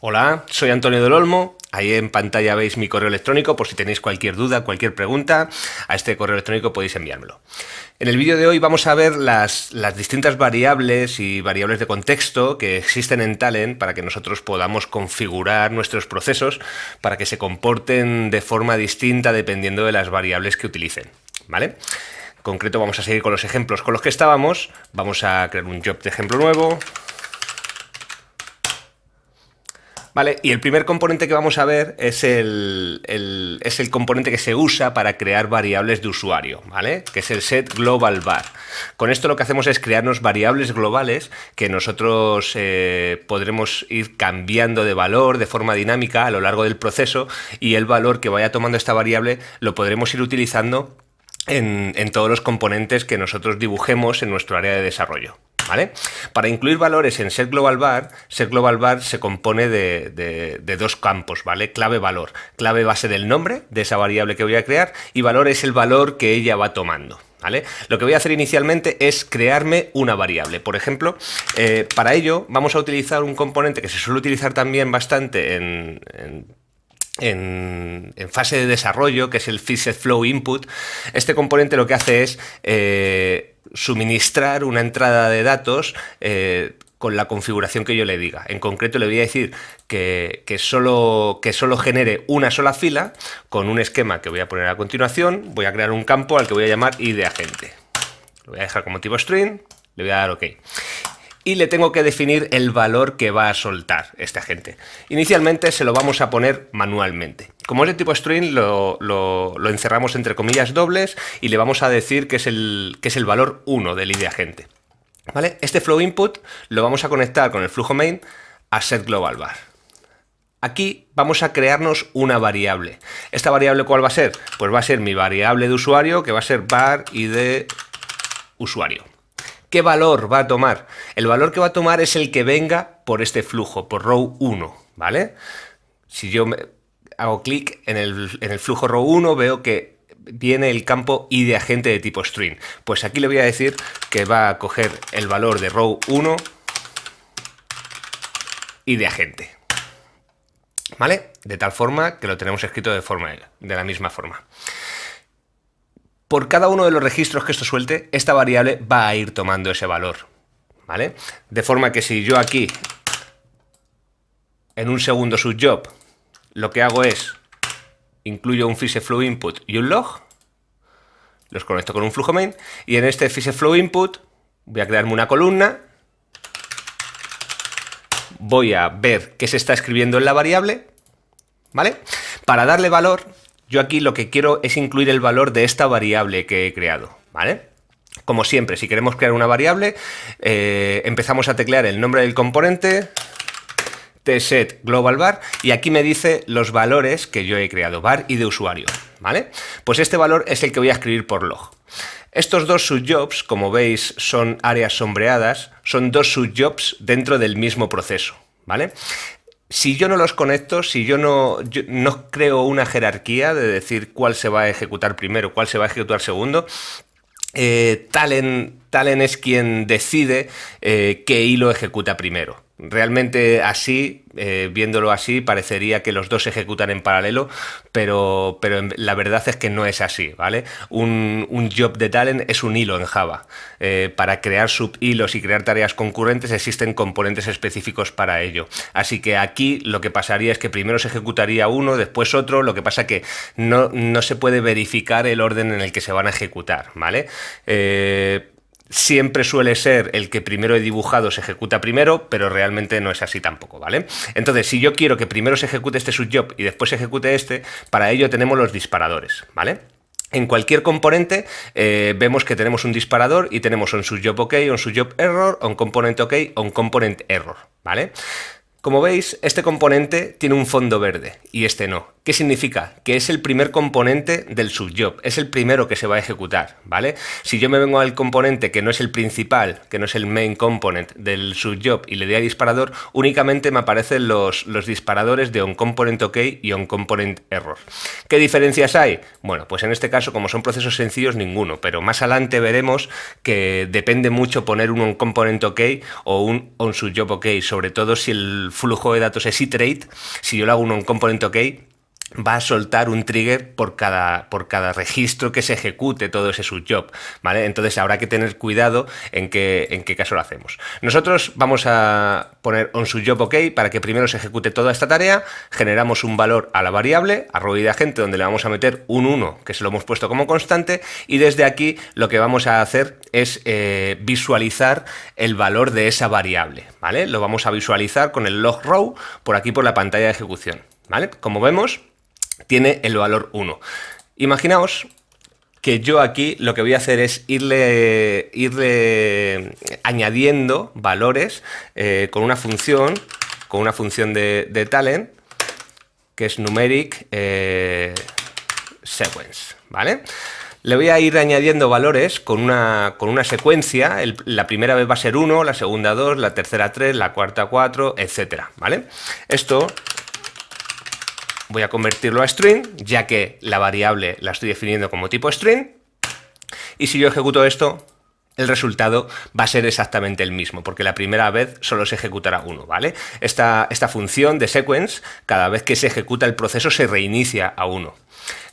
Hola, soy Antonio del Olmo. Ahí en pantalla veis mi correo electrónico por si tenéis cualquier duda, cualquier pregunta. A este correo electrónico podéis enviármelo. En el vídeo de hoy vamos a ver las distintas variables y variables de contexto que existen en Talend para que nosotros podamos configurar nuestros procesos para que se comporten de forma distinta dependiendo de las variables que utilicen, ¿vale? En concreto vamos a seguir con los ejemplos con los que estábamos. Vamos a crear un job de ejemplo nuevo. Vale, y el primer componente que vamos a ver es el componente que se usa para crear variables de usuario, ¿vale? Que es el setGlobalVar. Con esto lo que hacemos es crearnos variables globales que nosotros podremos ir cambiando de valor de forma dinámica a lo largo del proceso, y el valor que vaya tomando esta variable lo podremos ir utilizando en todos los componentes que nosotros dibujemos en nuestro área de desarrollo, ¿vale? Para incluir valores en setGlobalVar se compone de dos campos, ¿vale? Clave-valor. Clave va a ser el nombre de esa variable que voy a crear y valor es el valor que ella va tomando, ¿vale? Lo que voy a hacer inicialmente es crearme una variable. Por ejemplo, para ello vamos a utilizar un componente que se suele utilizar también bastante en fase de desarrollo, que es el FixedFlowInput. Este componente lo que hace es suministrar una entrada de datos con la configuración que yo le diga. En concreto le voy a decir que solo genere una sola fila con un esquema que voy a poner a continuación. Voy a crear un campo al que voy a llamar idAgente. Lo voy a dejar como tipo string, le voy a dar OK. Y le tengo que definir el valor que va a soltar este agente. Inicialmente se lo vamos a poner manualmente. Como es de tipo string, lo encerramos entre comillas dobles y le vamos a decir que es el valor 1 del idAgente, ¿vale? Este flow input lo vamos a conectar con el flujo main a setGlobalVar. Aquí vamos a crearnos una variable. ¿Esta variable cuál va a ser? Pues va a ser mi variable de usuario, que va a ser var id usuario. ¿Qué valor va a tomar? El valor que va a tomar es el que venga por este flujo, por row 1, ¿vale? Si yo hago clic en el flujo row 1, veo que viene el campo idAgente de tipo string. Pues aquí le voy a decir que va a coger el valor de row 1 idAgente, ¿vale? De tal forma que lo tenemos escrito de la misma forma. Por cada uno de los registros que esto suelte, esta variable va a ir tomando ese valor, ¿vale? De forma que si yo aquí, en un segundo subjob, lo que hago es incluyo un FixedFlowInput y un log, los conecto con un flujo main, y en este FixedFlowInput voy a crearme una columna, voy a ver qué se está escribiendo en la variable, ¿vale? Para darle valor, yo aquí lo que quiero es incluir el valor de esta variable que he creado, ¿vale? Como siempre, si queremos crear una variable, empezamos a teclear el nombre del componente, tsetGlobalVar, y aquí me dice los valores que yo he creado, var y de usuario, ¿vale? Pues este valor es el que voy a escribir por log. Estos dos subjobs, como veis, son áreas sombreadas, son dos subjobs dentro del mismo proceso, ¿vale? Si yo no los conecto, si yo no creo una jerarquía de decir cuál se va a ejecutar primero, cuál se va a ejecutar segundo, Talend es quien decide qué hilo ejecuta primero. Realmente así, viéndolo así, parecería que los dos se ejecutan en paralelo, pero la verdad es que no es así, ¿vale? Un job de Talend es un hilo en Java. Para crear subhilos y crear tareas concurrentes existen componentes específicos para ello. Así que aquí lo que pasaría es que primero se ejecutaría uno, después otro, lo que pasa que no se puede verificar el orden en el que se van a ejecutar, ¿vale? Siempre suele ser el que primero he dibujado se ejecuta primero, pero realmente no es así tampoco, ¿vale? Entonces, si yo quiero que primero se ejecute este subjob y después se ejecute este, para ello tenemos los disparadores, ¿vale? En cualquier componente vemos que tenemos un disparador y tenemos un subjob OK, un subjob error, un component OK o un component error, ¿vale? Como veis, este componente tiene un fondo verde y este no. ¿Qué significa? Que es el primer componente del subjob, es el primero que se va a ejecutar, ¿vale? Si yo me vengo al componente que no es el principal, que no es el main component del subjob y le doy a disparador, únicamente me aparecen los disparadores de onComponentOK y onComponentError. ¿Qué diferencias hay? Bueno, pues en este caso, como son procesos sencillos, ninguno, pero más adelante veremos que depende mucho poner un onComponentOK o un onSubjobOK, sobre todo si el flujo de datos es iterate, si yo le hago un componente OK, va a soltar un trigger por cada registro que se ejecute todo ese subjob, ¿vale? Entonces habrá que tener cuidado en qué caso lo hacemos. Nosotros vamos a poner onSubjob OK para que primero se ejecute toda esta tarea, generamos un valor a la variable, arroba de agente, donde le vamos a meter un 1, que se lo hemos puesto como constante, y desde aquí lo que vamos a hacer es visualizar el valor de esa variable, ¿vale? Lo vamos a visualizar con el log row por aquí por la pantalla de ejecución, ¿vale? Como vemos, tiene el valor 1. Imaginaos que yo aquí lo que voy a hacer es irle añadiendo valores con una función de talent, que es numeric sequence, ¿vale? Le voy a ir añadiendo valores con una secuencia. La primera vez va a ser 1, la segunda 2, la tercera 3, la cuarta 4, etcétera, ¿vale? Esto voy a convertirlo a string, ya que la variable la estoy definiendo como tipo string, y si yo ejecuto esto, el resultado va a ser exactamente el mismo, porque la primera vez solo se ejecutará 1, ¿vale? Esta función de sequence, cada vez que se ejecuta el proceso se reinicia a 1.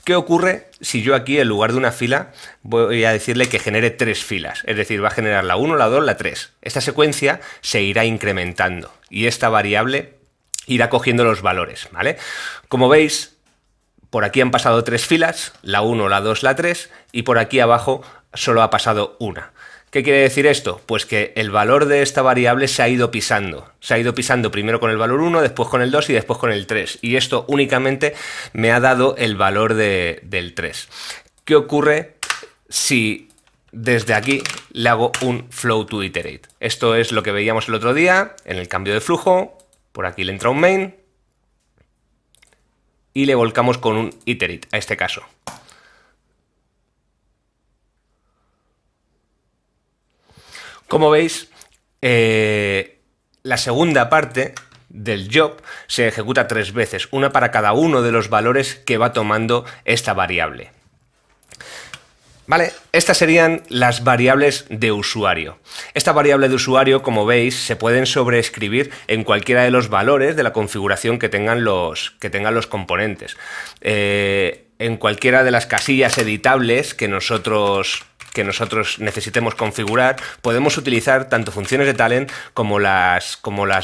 ¿Qué ocurre si yo aquí, en lugar de una fila, voy a decirle que genere 3 filas? Es decir, va a generar la 1, la 2, la 3. Esta secuencia se irá incrementando y esta variable irá cogiendo los valores, ¿vale? Como veis, por aquí han pasado 3 filas, la 1, la 2, la 3, y por aquí abajo solo ha pasado una. ¿Qué quiere decir esto? Pues que el valor de esta variable se ha ido pisando. Se ha ido pisando primero con el valor 1, después con el 2 y después con el 3. Y esto únicamente me ha dado el valor del 3. ¿Qué ocurre si desde aquí le hago un flow to iterate? Esto es lo que veíamos el otro día en el cambio de flujo. Por aquí le entra un main y le volcamos con un iterate, a este caso. Como veis, la segunda parte del job se ejecuta 3 veces, una para cada uno de los valores que va tomando esta variable. Vale, estas serían las variables de usuario. Esta variable de usuario, como veis, se pueden sobreescribir en cualquiera de los valores de la configuración que tengan los componentes. En cualquiera de las casillas editables que nosotros necesitemos configurar, podemos utilizar tanto funciones de talent como las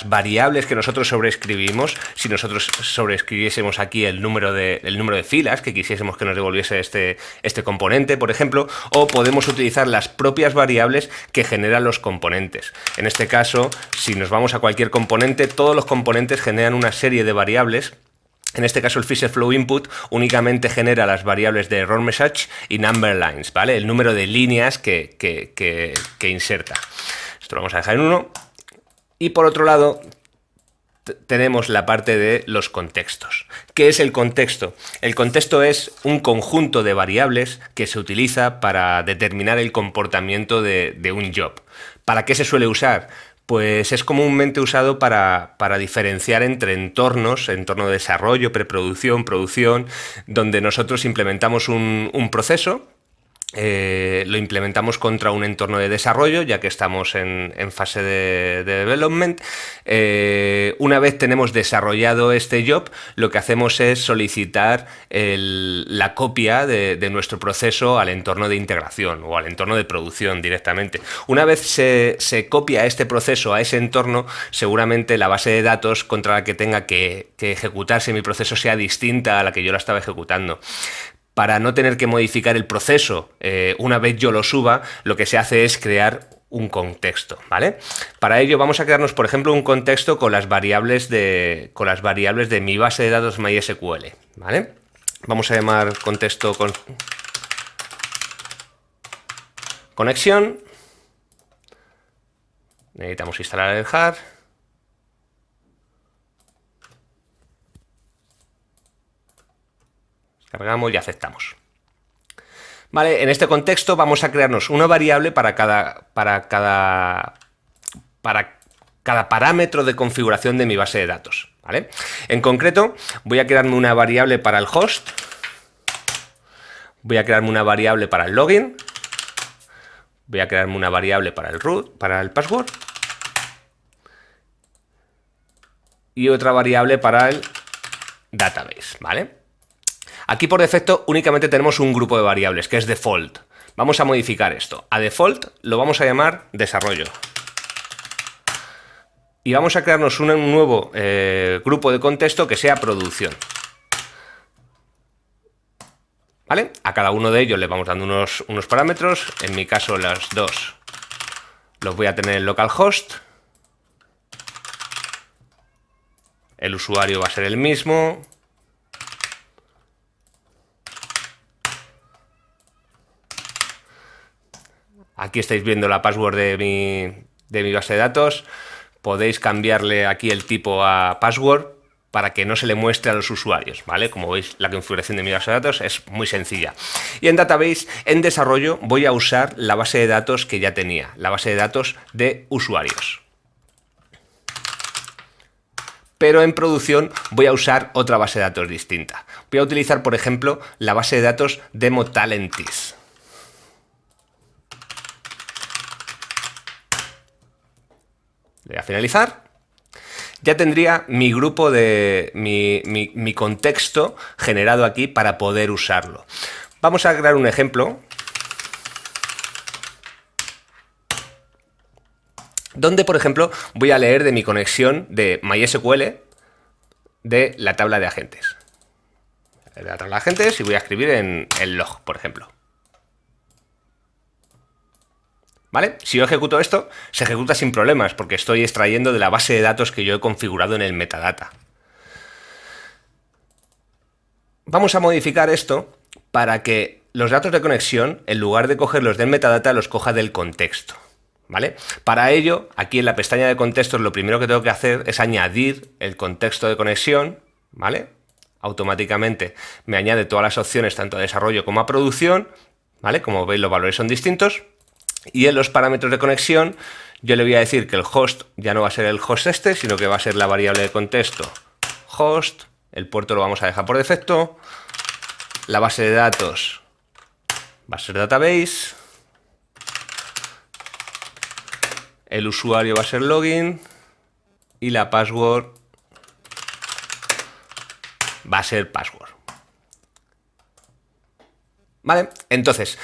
variables que nosotros sobreescribimos. Si nosotros sobreescribiésemos aquí el número de filas que quisiésemos que nos devolviese este componente, por ejemplo, o podemos utilizar las propias variables que generan los componentes. En este caso, si nos vamos a cualquier componente, todos los componentes generan una serie de variables. En este caso el FisherFlow Input únicamente genera las variables de error message y number lines, ¿vale? El número de líneas que inserta. Esto lo vamos a dejar en 1. Y por otro lado tenemos la parte de los contextos. ¿Qué es el contexto? El contexto es un conjunto de variables que se utiliza para determinar el comportamiento de un job. ¿Para qué se suele usar? Pues es comúnmente usado para diferenciar entre entornos, entorno de desarrollo, preproducción, producción, donde nosotros implementamos un proceso, lo implementamos contra un entorno de desarrollo, ya que estamos en fase de development. Una vez tenemos desarrollado este job, lo que hacemos es solicitar la copia de nuestro proceso al entorno de integración o al entorno de producción directamente. Una vez se copia este proceso a ese entorno, seguramente la base de datos contra la que tenga que ejecutarse mi proceso sea distinta a la que yo la estaba ejecutando. Para no tener que modificar el proceso una vez yo lo suba, lo que se hace es crear un contexto, ¿vale? Para ello vamos a crearnos, por ejemplo, un contexto con las variables de mi base de datos MySQL, ¿vale? Vamos a llamar contexto conexión. Necesitamos instalar el jar. Cargamos y aceptamos. Vale, en este contexto vamos a crearnos una variable para cada parámetro de configuración de mi base de datos, ¿vale? En concreto, voy a crearme una variable para el host, voy a crearme una variable para el login, voy a crearme una variable para el root, para el password, y otra variable para el database, ¿vale? Aquí por defecto únicamente tenemos un grupo de variables, que es default. Vamos a modificar esto. A default lo vamos a llamar desarrollo. Y vamos a crearnos un nuevo grupo de contexto que sea producción. ¿Vale? A cada uno de ellos le vamos dando unos parámetros. En mi caso, las dos los voy a tener en localhost. El usuario va a ser el mismo. Aquí estáis viendo la password de mi base de datos. Podéis cambiarle aquí el tipo a password para que no se le muestre a los usuarios, ¿vale? Como veis, la configuración de mi base de datos es muy sencilla. Y en database, en desarrollo, voy a usar la base de datos que ya tenía, la base de datos de usuarios. Pero en producción voy a usar otra base de datos distinta. Voy a utilizar, por ejemplo, la base de datos Demo Talentis. Le voy a finalizar. Ya tendría mi grupo de mi contexto generado aquí para poder usarlo. Vamos a crear un ejemplo donde, por ejemplo, voy a leer de mi conexión de MySQL de la tabla de agentes. De la tabla de agentes y voy a escribir en el log, por ejemplo. ¿Vale? Si yo ejecuto esto, se ejecuta sin problemas porque estoy extrayendo de la base de datos que yo he configurado en el metadata. Vamos a modificar esto para que los datos de conexión, en lugar de cogerlos del metadata, los coja del contexto. ¿Vale? Para ello, aquí en la pestaña de contextos, lo primero que tengo que hacer es añadir el contexto de conexión, ¿vale? Automáticamente me añade todas las opciones, tanto a desarrollo como a producción, ¿vale? Como veis, los valores son distintos. Y en los parámetros de conexión yo le voy a decir que el host ya no va a ser el host este, sino que va a ser la variable de contexto host. El puerto lo vamos a dejar por defecto. La base de datos va a ser database. El usuario va a ser login. Y la password va a ser password. ¿Vale? Entonces,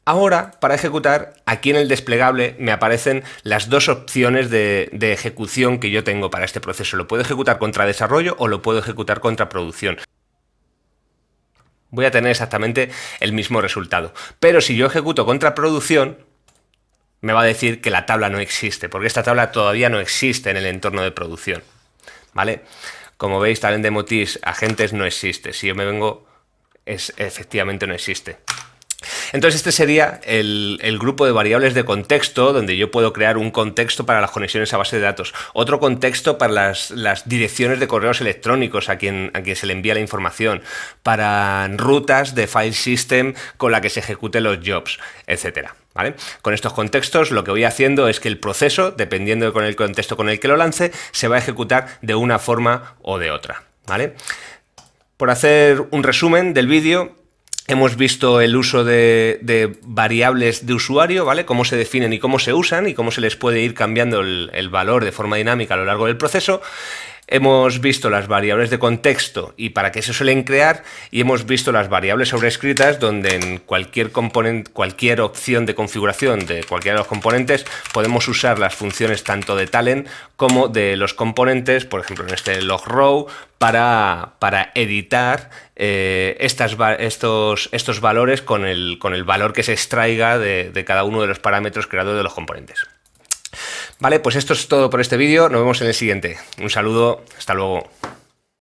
ahora, para ejecutar, aquí en el desplegable me aparecen las dos opciones de ejecución que yo tengo para este proceso. Lo puedo ejecutar contra desarrollo o lo puedo ejecutar contra producción. Voy a tener exactamente el mismo resultado. Pero si yo ejecuto contra producción, me va a decir que la tabla no existe, porque esta tabla todavía no existe en el entorno de producción. ¿Vale? Como veis, talent demo test agentes no existe. Si yo me vengo, efectivamente no existe. Entonces este sería el grupo de variables de contexto donde yo puedo crear un contexto para las conexiones a base de datos, otro contexto para las direcciones de correos electrónicos a quien se le envía la información, para rutas de file system con la que se ejecuten los jobs, etcétera. ¿Vale? Con estos contextos lo que voy haciendo es que el proceso, dependiendo con el contexto con el que lo lance, se va a ejecutar de una forma o de otra. ¿Vale? Por hacer un resumen del vídeo, hemos visto el uso de variables de usuario, ¿vale? Cómo se definen y cómo se usan y cómo se les puede ir cambiando el valor de forma dinámica a lo largo del proceso. Hemos visto las variables de contexto y para qué se suelen crear, y hemos visto las variables sobrescritas donde en cualquier componente, cualquier opción de configuración de cualquiera de los componentes podemos usar las funciones tanto de talent como de los componentes, por ejemplo en este log row, para editar estos valores con el valor que se extraiga de cada uno de los parámetros creados de los componentes. Vale, pues esto es todo por este vídeo. Nos vemos en el siguiente. Un saludo, hasta luego.